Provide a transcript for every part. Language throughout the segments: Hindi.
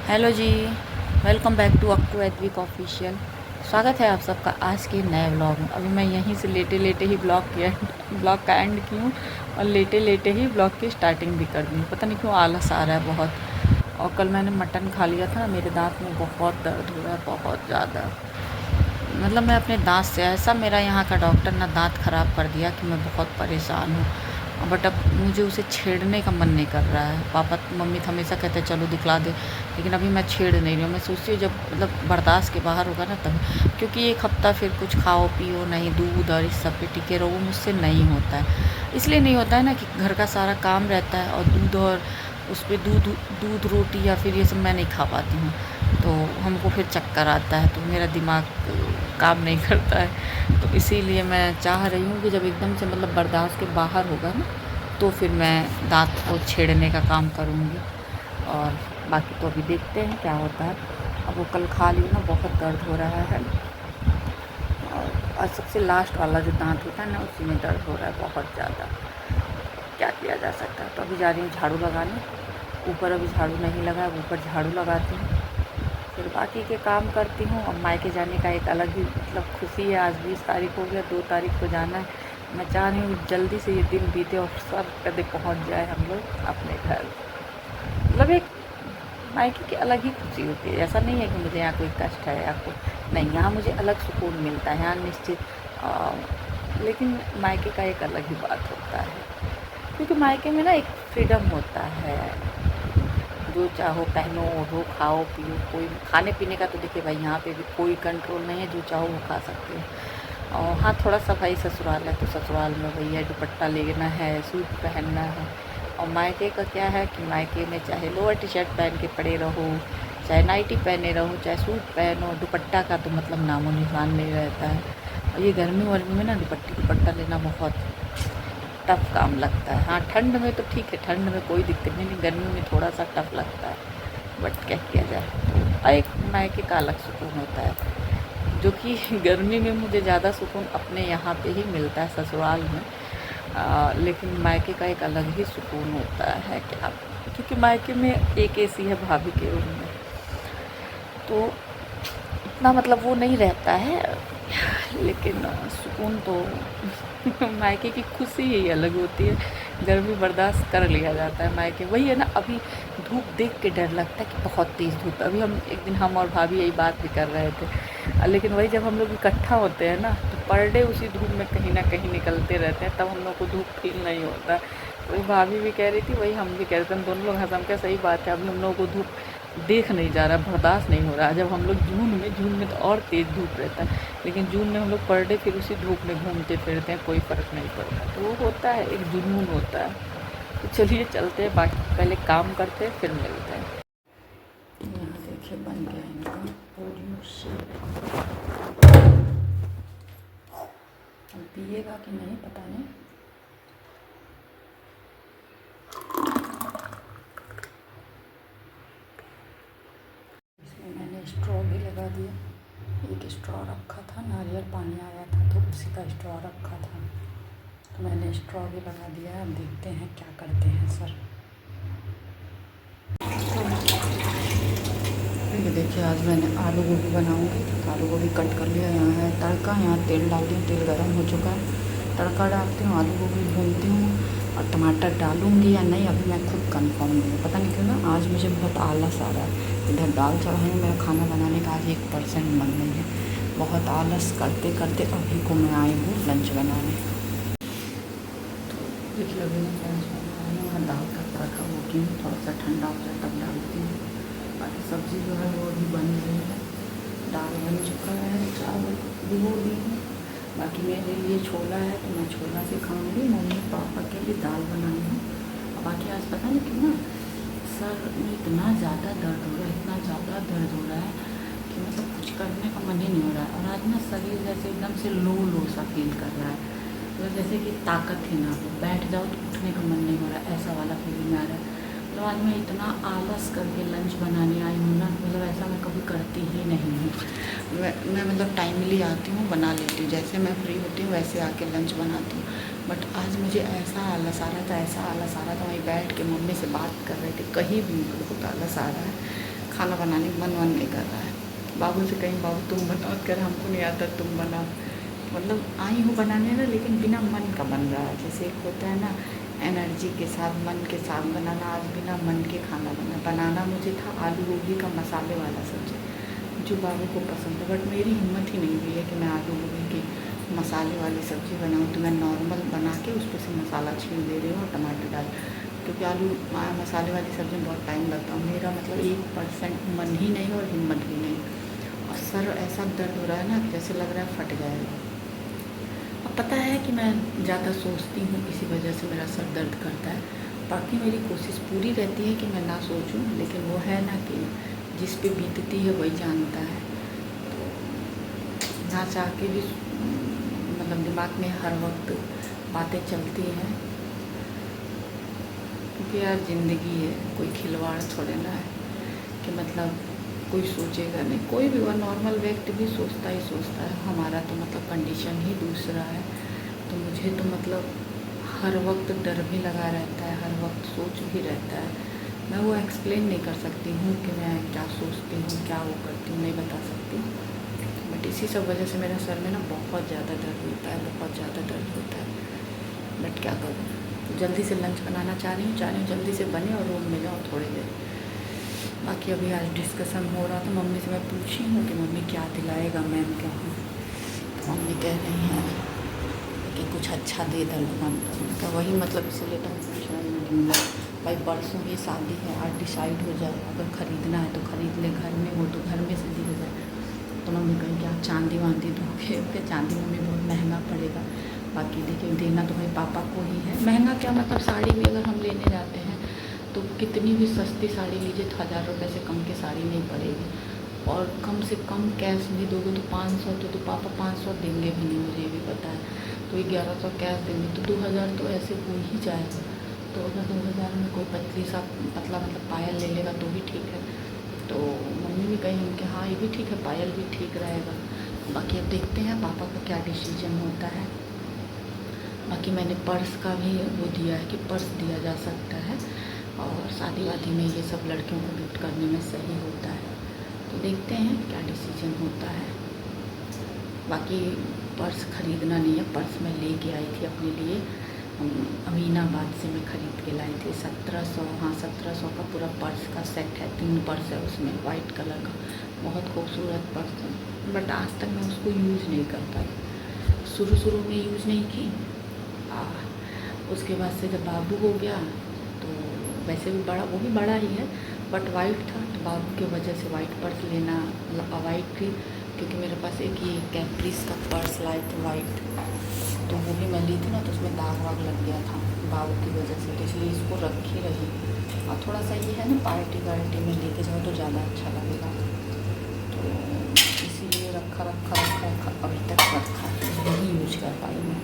हेलो जी। वेलकम बैक टू अक्टू एदविक ऑफिशियल। स्वागत है आप सबका आज के नए व्लॉग में। अभी मैं यहीं से लेटे लेटे ही ब्लॉग का एंड की हूँ और लेटे लेटे ही ब्लॉग की स्टार्टिंग भी कर दी हूँ। पता नहीं क्यों आलस आ रहा है बहुत। और कल मैंने मटन खा लिया था, मेरे दांत में बहुत दर्द हो रहा है, बहुत ज़्यादा। मतलब मैं अपने दांत से, ऐसा मेरा यहाँ का डॉक्टर ना दांत ख़राब कर दिया कि मैं बहुत परेशान हूँ। बट अब मुझे उसे छेड़ने का मन नहीं कर रहा है। पापा मम्मी तो हमेशा कहते हैं चलो दिखला दे, लेकिन अभी मैं छेड़ नहीं रही हूँ। मैं सोचती हूँ जब मतलब बर्दाश्त के बाहर होगा ना तब, क्योंकि एक हफ्ता फिर कुछ खाओ पियो नहीं, दूध और इस सब पे टिके रहो, वो मुझसे नहीं होता है। इसलिए नहीं होता है ना कि घर का सारा काम रहता है और दूध, और उस पर दूध दूध रोटी या फिर ये सब मैं नहीं खा पाती हूँ, तो हमको फिर चक्कर आता है, तो मेरा दिमाग काम नहीं करता है। तो इसीलिए मैं चाह रही हूँ कि जब एकदम से मतलब बर्दाश्त के बाहर होगा ना, तो फिर मैं दांत को छेड़ने का काम करूँगी। और बाकी तो अभी देखते हैं क्या होता है। अब वो कल खा ली ना, बहुत दर्द हो रहा है। और सबसे लास्ट वाला जो दांत होता है ना, उसी में दर्द हो रहा है बहुत ज़्यादा। क्या किया जा सकता है। तो अभी जा रही हूँ झाड़ू लगाने। ऊपर अभी झाड़ू नहीं लगा है, ऊपर झाड़ू लगाती हूँ, फिर बाकी के काम करती हूँ। अब मायके जाने का एक अलग ही मतलब खुशी है। आज 20 तारीख हो गया, 2 तारीख को जाना है। मैं चाह रही हूँ जल्दी से ये दिन बीते और सब कदे पहुँच जाए हम लोग अपने घर। मतलब एक मायके की अलग ही खुशी होती है। ऐसा नहीं है कि मुझे यहाँ कोई कष्ट है या कोई नहीं, यहाँ मुझे अलग सुकून मिलता है, यहाँ निश्चित। लेकिन मायके का एक अलग ही बात होता है, क्योंकि मायके में ना एक फ्रीडम होता है। जो चाहो पहनो, ओढ़ो, खाओ पियो। कोई खाने पीने का तो देखिए भाई यहाँ पे भी कोई कंट्रोल नहीं है, जो चाहो वो खा सकते हो। और हाँ, थोड़ा सा भाई ससुराल है तो ससुराल में भैया दुपट्टा लेना है, सूट पहनना है। और मायके का क्या है कि मायके में चाहे लोअर टी शर्ट पहन के पड़े रहो, चाहे नाइटी पहने रहो, चाहे सूट पहनो, दुपट्टा का तो मतलब नामो निशान नहीं रहता है। और ये गर्मी वर्मी में ना दुपट्टा लेना बहुत टफ़ काम लगता है। हाँ, ठंड में तो ठीक है, ठंड में कोई दिक्कत नहीं, लेकिन गर्मी में थोड़ा सा टफ़ लगता है। बट क्या किया जाए, तो एक मायके का अलग सुकून होता है, जो कि गर्मी में मुझे ज़्यादा सुकून अपने यहाँ पे ही मिलता है ससुराल में। लेकिन मायके का एक अलग ही सुकून होता है क्या, क्योंकि मायके में एक एसी है भाभी के रूम में, तो इतना मतलब वो नहीं रहता है। लेकिन सुकून तो मायके की खुशी ही अलग होती है। गर्मी बर्दाश्त कर लिया जाता है मायके। वही है ना, अभी धूप देख के डर लगता है कि बहुत तेज़ धूप है। अभी हम एक दिन हम और भाभी यही बात भी कर रहे थे। लेकिन वही जब हम लोग इकट्ठा होते हैं ना, तो पर डे उसी धूप में कहीं ना कहीं निकलते रहते हैं, तब हम लोग को धूप फील नहीं होता। वही भाभी भी कह रही थी, वही हम भी कह रहे थे, हम दोनों लोग हंस हम क्या सही बात है। अभी हम लोगों को धूप देख नहीं जा रहा, बर्दाश्त नहीं हो रहा। जब हम लोग जून में तो और तेज़ धूप रहता है, लेकिन जून में हम लोग पर डे फिर उसी धूप में घूमते फिरते हैं, कोई फ़र्क नहीं पड़ता। तो वो होता है, एक जुनून होता है। तो चलिए चलते हैं, बाकी पहले काम करते हैं फिर मिलते हैं। यहाँ देखिए बन गया इनका पोलियो शेक। अब पिएगा कि नहीं पता नहीं। इसमें मैंने स्ट्रॉ भी लगा दिया। एक स्ट्रॉ रखा था, नारियल पानी आया था तो उसी का स्ट्रॉ रखा था, तो मैंने स्ट्रॉ भी लगा दिया है। अब देखते हैं क्या करते हैं सर। ये देखिए आज मैंने आलू गोभी बनाऊंगी, तो आलू गोभी कट कर लिया। यहाँ है तड़का, यहाँ तेल डालती हूँ, तेल गर्म हो चुका है, तड़का डालती हूँ, आलू गोभी भूनती हूँ और टमाटर डालूंगी या नहीं अभी मैं खुद कंफर्म नहीं हूँ। पता नहीं क्यों ना आज मुझे बहुत आलस आ रहा है। इधर दाल चढ़ाई हूँ, मेरा खाना बनाने का आज 1% मन नहीं है। बहुत आलस करते करते अभी को मैं आई हूँ लंच बनाने। देखिए अभी मैं लंच बना रही हूँ, वहाँ दाल का तड़का होती हूँ, थोड़ा सा ठंडा हो जाए तब डालती हूँ। बाकी सब्ज़ी जो है वो अभी बन रही है, दाल बन चुका है, चावल भिगो दी हूँ। बाकी मेरे लिए छोला है तो मैं छोला से खाऊंगी, मम्मी पापा के लिए दाल बनाई हूँ। और बाकी आज पता नहीं क्यों ना सर में इतना ज़्यादा दर्द हो रहा है, इतना ज़्यादा दर्द हो रहा है कि मतलब कुछ करने का मन ही नहीं हो रहा है। और आज ना शरीर जैसे एकदम से लो लो सा फील कर रहा है, तो जैसे कि ताकत ही ना हो, बैठ जाओ तो उठने का मन नहीं हो रहा है, ऐसा वाला फीलिंग आ रहा है। तो आज मैं इतना आलस करके लंच बनाने आई हूँ ना, मतलब ऐसा मैं कभी करती ही नहीं हूँ। मैं मतलब टाइमली आती हूँ, बना लेती हूँ, जैसे मैं फ्री होती हूँ वैसे आके लंच बनाती हूँ। बट आज मुझे ऐसा आलस आ रहा था, ऐसा आलस आ रहा था, वहीं बैठ के मम्मी से बात कर रही थी, कहीं भी बहुत आलस आ रहा है, खाना बनाने का मन नहीं कर रहा है। बाबू से कहीं बाबू तुम बनाओ, कर हमको नहीं आता तुम बनाओ। मतलब आई हूँ बनाने ना, लेकिन बिना मन का बन रहा है। जैसे एक होता है ना एनर्जी के साथ मन के साथ बनाना, आज बिना मन के खाना बनाना मुझे था आलू गोभी का मसाले वाला सब्ज़ी, जो बाबू को पसंद है। बट मेरी हिम्मत ही नहीं हुई है कि मैं आलू गोभी की मसाले वाली सब्ज़ी बनाऊँ। तो मैं नॉर्मल बना के उस पर से मसाला छीन दे रही हूँ और टमाटर डाल, क्योंकि आलू मसाले वाली सब्ज़ी में बहुत टाइम लगता है। मेरा मतलब 1% मन ही नहीं और हिम्मत भी नहीं, और सर ऐसा दर्द हो रहा है ना, जैसे लग रहा है फट जाएगा। अब पता है कि मैं ज़्यादा सोचती हूँ, इसी वजह से मेरा सर दर्द करता है। बाकी मेरी कोशिश पूरी रहती है कि मैं ना सोचूं, लेकिन वो है ना कि जिस पे बीतती है वही जानता है। तो ना चाह के भी मतलब दिमाग में हर वक्त बातें चलती हैं, क्योंकि यार ज़िंदगी है, कोई खिलवाड़ थोड़े ना है कि मतलब कोई सोचेगा नहीं। कोई भी वह नॉर्मल व्यक्ति भी सोचता ही सोचता है। हमारा तो मतलब कंडीशन ही दूसरा है। तो मुझे तो मतलब हर वक्त डर भी लगा रहता है, हर वक्त सोच भी रहता है। मैं वो एक्सप्लेन नहीं कर सकती हूँ कि मैं क्या सोचती हूँ, क्या वो करती हूँ, नहीं बता सकती। बट इसी सब वजह से मेरा सर में ना बहुत ज़्यादा दर्द होता है, बहुत ज़्यादा दर्द होता है। बट क्या करूँ, जल्दी से लंच बनाना चाह रही हूँ जल्दी से बने और रूम में जाऊँ थोड़ी देर। बाकी अभी आज डिस्कशन हो रहा था, मम्मी से मैं पूछी हूँ कि मम्मी क्या दिलाएगा मैम के यहाँ। तो मम्मी कह रही हैं कि कुछ अच्छा दे दलवान का, वही मतलब इसलिए तो पूछ रही हूँ। भाई परसों ही शादी है, आज डिसाइड हो जाए, अगर ख़रीदना है तो ख़रीद ले, घर में हो तो घर में से दी हो जाए। तो मम्मी कहीं क्या चांदी वांदी दोगे? क्या चांदी मम्मी बहुत महंगा पड़ेगा। बाकी देखिए देना तो भाई पापा को ही है। महंगा क्या मतलब साड़ी भी अगर हम लेने जाते हैं तो कितनी भी सस्ती साड़ी लीजिए तो 1000 रुपये से कम की साड़ी नहीं पड़ेगी, और कम से कम कैश भी दोगे तो 500, तो पापा 500 देंगे भी नहीं, मुझे भी पता है। तो 1100 कैश देंगे तो 2000 तो ऐसे हो ही जाएगा। तो अगर 2000 में कोई पतली सा पतला मतलब पायल ले लेगा तो भी ठीक है। तो मम्मी भी कही कि हाँ ये भी ठीक है, पायल भी ठीक रहेगा। बाकी अब देखते हैं पापा का क्या डिसीजन होता है। बाकी मैंने पर्स का भी वो दिया है कि पर्स दिया जा सकता है, और शादी वादी में ये सब लड़कियों को गिफ्ट करने में सही होता है। तो देखते हैं क्या डिसीजन होता है। बाकी पर्स ख़रीदना नहीं है, पर्स मैं लेके आई थी अपने लिए, अमीनाबाद से मैं ख़रीद के लाई थी 1700, हाँ 1700 का पूरा पर्स का सेट है। 3 पर्स है उसमें, वाइट कलर का, बहुत खूबसूरत पर्स है। बट आज तक मैं उसको यूज़ नहीं कर पाई। शुरू में यूज़ नहीं की, उसके बाद से जब बाबू हो गया तो वैसे भी बड़ा, वो भी बड़ा ही है बट वाइट था, तो बाबू की वजह से वाइट पर्स लेना अवॉइड थी। क्योंकि मेरे पास एक ये कैप्रिस का पर्स लाई थी वाइट, तो वो भी मैं ली थी ना, तो उसमें दाग वाग लग गया था बाबू की वजह से, तो इसलिए इसको रखी रही। और थोड़ा सा ये है ना पार्टी वार्टी में लेके जाओ तो ज़्यादा अच्छा लगेगा, तो इसीलिए रखा अभी तक रखा, नहीं यूज कर पाई मैं।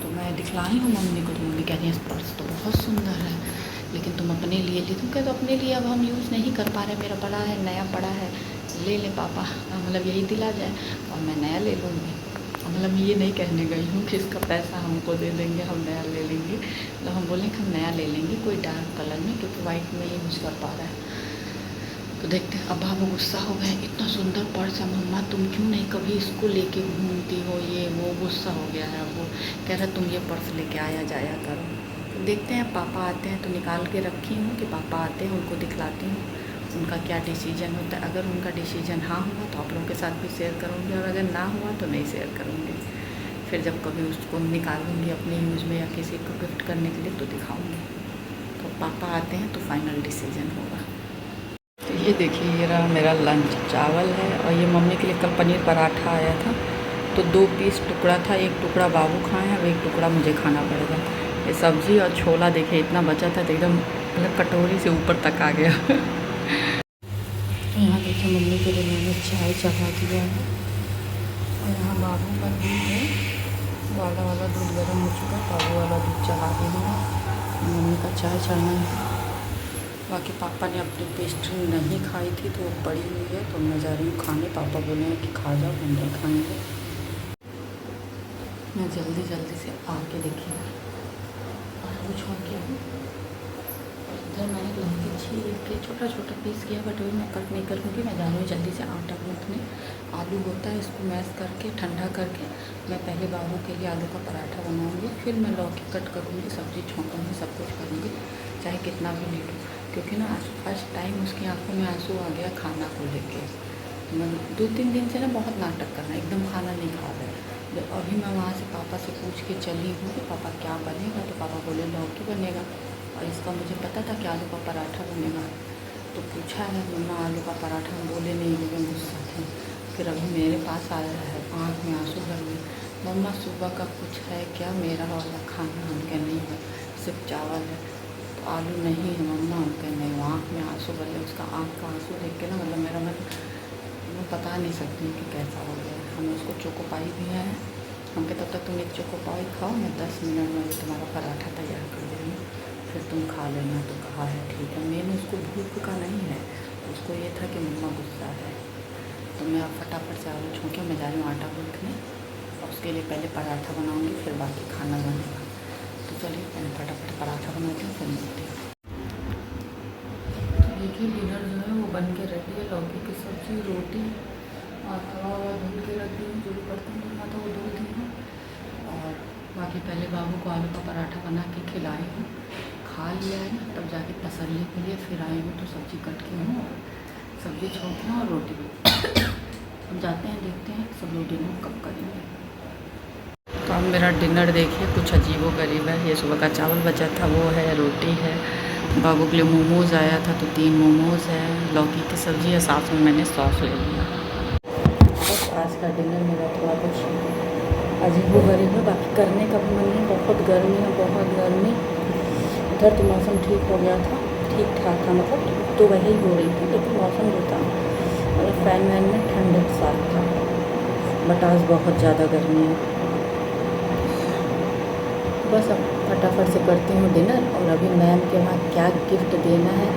तो मैं दिखलाई हूँ मम्मी को, तो मम्मी कह रही है पर्स तो बहुत सुंदर है, लेकिन तुम अपने लिए ली। तुम कहते तो अपने लिए अब हम यूज़ नहीं कर पा रहे, मेरा बड़ा है, नया पड़ा है, ले ले पापा, मतलब यही दिला जाए और मैं नया ले लूँगी। मतलब ये नहीं कहने गई हूँ कि इसका पैसा हमको दे देंगे, हम नया ले लेंगे। मतलब हम बोलें कि हम नया ले लेंगे कोई डार्क कलर में, क्योंकि वाइट में यूज़ कर पा रहा है। तो देखते हैं। अब बाबू गुस्सा हो गए, इतना सुंदर पर्स है मम्मा, तुम क्यों नहीं कभी इसको लेके घूमती हो, ये वो गुस्सा हो गया है। वो कह रहा तुम ये पर्स लेके आया जाया करो। तो देखते हैं पापा आते हैं तो निकाल के रखी हूँ कि पापा आते हैं उनको दिखलाती हूँ, उनका क्या डिसीजन होता है। अगर उनका डिसीजन हाँ हुआ तो आप लोगों के साथ भी शेयर करूँगी, और अगर ना हुआ तो नहीं शेयर करूँगी। फिर जब कभी उसको निकालूँगी अपने यूज़ में या किसी को गिफ्ट करने के लिए तो दिखाऊँगी। तो पापा आते हैं तो फाइनल डिसीजन होगा। तो ये देखिए ये रहा मेरा लंच, चावल है, और ये मम्मी के लिए कल पनीर पराठा आया था तो 2 पीस टुकड़ा था, एक टुकड़ा बाबू खाए हैं, अब एक टुकड़ा मुझे खाना पड़ेगा। ये सब्ज़ी और छोला देखिए इतना बचा था तो एकदम मतलब कटोरी से ऊपर तक आ गया। यहाँ देखिए मम्मी के लिए मैंने चाय चढ़ा दिया है, और यहाँ बाबू का दूध है, वाला दूध गर्म हो चुका है, बाबू वाला दूध चढ़ा दिया है, मम्मी का चाय चढ़ना है। बाकी पापा ने अपनी पेस्ट्री नहीं खाई थी तो वो पड़ी हुई है, तो मैं जा रही हूँ खाने। पापा बोले हैं कि खा जाओ, हम नहीं खाएँगे। मैं जल्दी से आके देखिए और वो छोड़ के इधर मैंने लौकी छील के छोटा छोटा पीस किया, बट वही मैं कट नहीं करूँगी। मैं जा रही हूँ जल्दी से आटा गूँथने। आलू होता है, इसको मैश करके ठंडा करके मैं पहले बाबू के लिए आलू का पराठा बनाऊँगी, फिर मैं लौकी कट करूँगी, सब्ज़ी छोंकूँगी, सब कुछ करूँगी, चाहे कितना भी लेट हो। क्योंकि ना आज फर्स्ट टाइम उसकी आंखों में आंसू आ गया खाना को लेके। मैं 2-3 दिन से ना बहुत नाटक कर रहा है, एकदम खाना नहीं खा रहा है। जब अभी मैं वहाँ से पापा से पूछ के चली हूँ कि पापा क्या बनेगा, तो पापा बोले लौकी बनेगा, और इसका मुझे पता था कि आलू का पराठा बनेगा। तो पूछा है मम्मा आलू का पराठा, हम बोले नहीं, बोले गुस्सा थे। फिर अभी मेरे पास आया है, आँख में आंसू भर गए। मम्मा सुबह का कुछ है क्या मेरा वाला खाना? हम कह नहीं है, सिर्फ चावल है। तो आलू नहीं है मम्मा, हम कह नहीं। वो आँख में आंसू भर गए। उसका आँख का आंसू देख के ना मतलब मेरा मन, मैं बता नहीं सकती कि कैसा हो गया। हमें उसको चोकोपाई दिया है, हम कहे तब तक तुम एक चोकोपाई खाओ, मैं 10 मिनट में तुम्हारा पराठा तैयार कर दूँगी, फिर तुम खा लेना। तो कहा है ठीक है। मैंने उसको भूख का नहीं है, उसको ये था कि मम्मा गुस्सा है। तो मैं अब फटाफट से आलू छोंके मैं जा रही हूँ आटा गूँथने, और उसके लिए पहले पराठा बनाऊँगी, फिर बाकी खाना बनेगा। तो चलिए पहले फटाफट पराठा बनाती हूँ, फिर मिलती हूँ। देखिए डिनर जो है वो बन के रेडी है। लौकी की सब्ज़ी, रोटी, और तवा ववा धुल के रख दी हूँ, जो भी बर्तन धुलना था वो धुल दी हूँ। और बाकी पहले बाबू को आलू का पराठा बना के खिलाई हूँ, खा लिया है ना, तब जाके तसल्ली के लिए फिर आई हूँ। तो सब्ज़ी कट की हूँ, सब्ज़ी छोंकी हूँ, और रोटी भी। अब जाते हैं, देखते हैं सब लोग डिनर कब करेंगे। तो अब मेरा डिनर देखिए कुछ अजीबोगरीब है। ये सुबह का चावल बचा था वो है, रोटी है, बाबू के लिए मोमोज़ आया था तो 3 मोमोज़ है, लौकी की सब्ज़ी है, साथ में मैंने सॉस ले लिया। बस आज का डिनर मेरा थोड़ा कुछ अजीबोगरीब है, बाकी करने का भी मन नहीं। बहुत गर्मी है, बहुत गर्मी। इधर तो मौसम ठीक हो गया था, ठीक ठाक था, मतलब तो वही हो रही थी, लेकिन मौसम जो था मतलब फ़ैन वैन में ठंडक सा था। बट आज बहुत ज़्यादा गर्मी है। बस अब फटाफट से करती हूँ डिनर। और अभी मैम के वहाँ क्या गिफ्ट देना है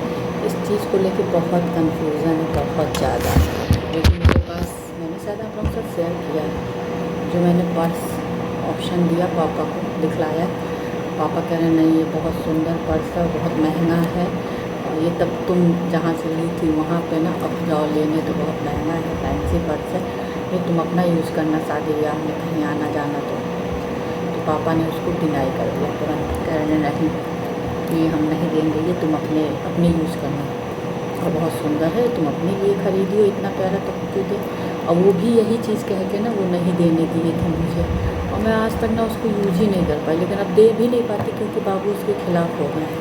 इस चीज़ को लेके बहुत कन्फ्यूज़न है, बहुत ज़्यादा। लेकिन मेरे पास, मैंने शायद आप लोगों से शेयर किया है, जो मैंने पर्स ऑप्शन दिया पापा को, दिखलाया। पापा कह रहे नहीं ये बहुत सुंदर पर्स है, बहुत महंगा है, और ये तब तुम जहाँ से ली थी वहाँ पे ना, अब जाओ लेने तो बहुत महंगा है, फैंसी पर्स है, ये तुम अपना यूज़ करना शादी ब्याह में कहीं आना जाना। तो पापा ने उसको डिनाई कर दिया तुरंत, कह रहे नहीं ये हम नहीं देंगे, ये तुम अपने यूज़ करना, और बहुत सुंदर है, तुम अपने लिए खरीदी हो, इतना प्यारा तो क्यों दे। और वो भी यही चीज़ कह के ना वो नहीं देने दिए थे मुझे, और मैं आज तक ना उसको यूज़ ही नहीं कर पाई। लेकिन अब दे भी नहीं पाती क्योंकि बाबू उसके खिलाफ़ हो गए हैं।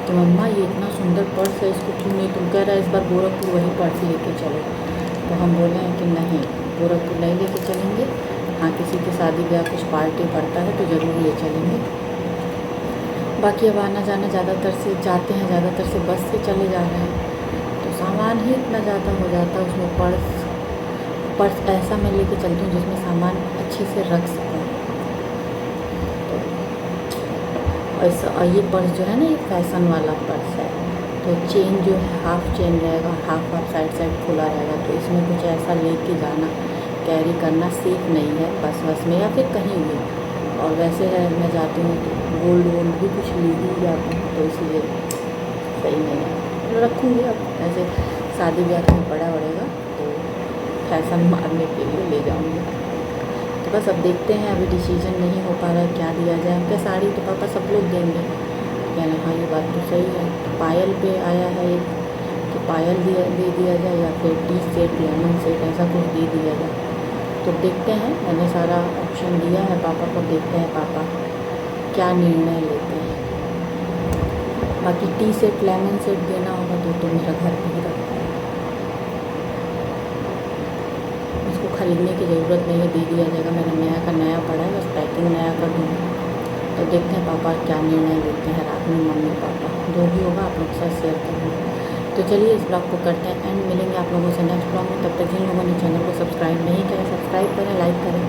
तो मम्मा ये इतना सुंदर पर्स है, इसको क्यों नहीं, तुम कह रहा है इस बार गोरखपुर वही पर्स लेके चलो। तो हम बोले हैं कि नहीं, गोरखपुर नहीं लेके चलेंगे, हाँ किसी की शादी ब्याह कुछ पार्टी पड़ता है तो ज़रूर ले चलेंगे। बाकी अब आना जाना ज़्यादातर से जाते हैं, ज़्यादातर से बस से चले जा रहे हैं, तो सामान ही इतना ज़्यादा हो जाता है उसमें। पर्स ऐसा मैं लेके चलती हूँ जिसमें सामान अच्छे से रख सकूँ। तो ऐसा, ये पर्स जो है ना, ये फैशन वाला पर्स है, तो चेन जो है हाफ चेन रहेगा, हाफ साइड खुला रहेगा। तो इसमें कुछ ऐसा लेके जाना, कैरी करना सेफ नहीं है बस में या फिर कहीं भी। और वैसे है मैं जाती हूँ तो गोल्ड भी कुछ ले ही जाती हूँ, तो इसलिए सही नहीं है, तो रखूँगी। अब ऐसे शादी ब्याह में बड़ा बढ़ेगा तो फैशन मारने के लिए ले जाऊँगी। तो बस अब देखते हैं, अभी डिसीजन नहीं हो पा रहा है क्या दिया जाए। क्या साड़ी तो पापा सब लोग देंगे, यानी हाँ ये बात तो सही है। तो पायल पे आया है एक कि पायल दे दिया जाए, या फिर टी सेट, लेमन सेट, ऐसा कुछ दे दिया जाए। तो देखते हैं, मैंने सारा ऑप्शन दिया है पापा को, देखते हैं पापा क्या निर्णय लेते हैं। बाकी टी सेट, लेमन सेट देना होगा तो मेरा घर पे ही रखता है, इसको ख़रीदने की ज़रूरत नहीं है, दे दिया जाएगा। मेरा नया का नया पड़ा है, बस पैकिंग नया कर दूँगी। तो देखते हैं पापा क्या निर्णय लेते हैं रात में, मम्मी पापा जो भी होगा आप लोग के साथ शेयर करूँगी। तो चलिए इस ब्लॉग को करते हैं एंड, मिलेंगे आप लोगों से नेक्स्ट ब्लॉग में। तब तक जिन लोगों ने चैनल को सब्सक्राइब नहीं किया, सब्सक्राइब करें, लाइक करें,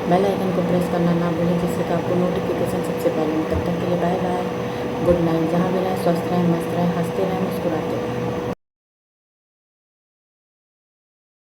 बेल आइकन को प्रेस करना ना भूलें, जिससे कि आपको नोटिफिकेशन सबसे पहले। तब तक के लिए बाय बाय, गुड नाइट। जहाँ भी रहें स्वस्थ रहें, मस्त रहें, हंसते रहें, मुस्कुराते रहें।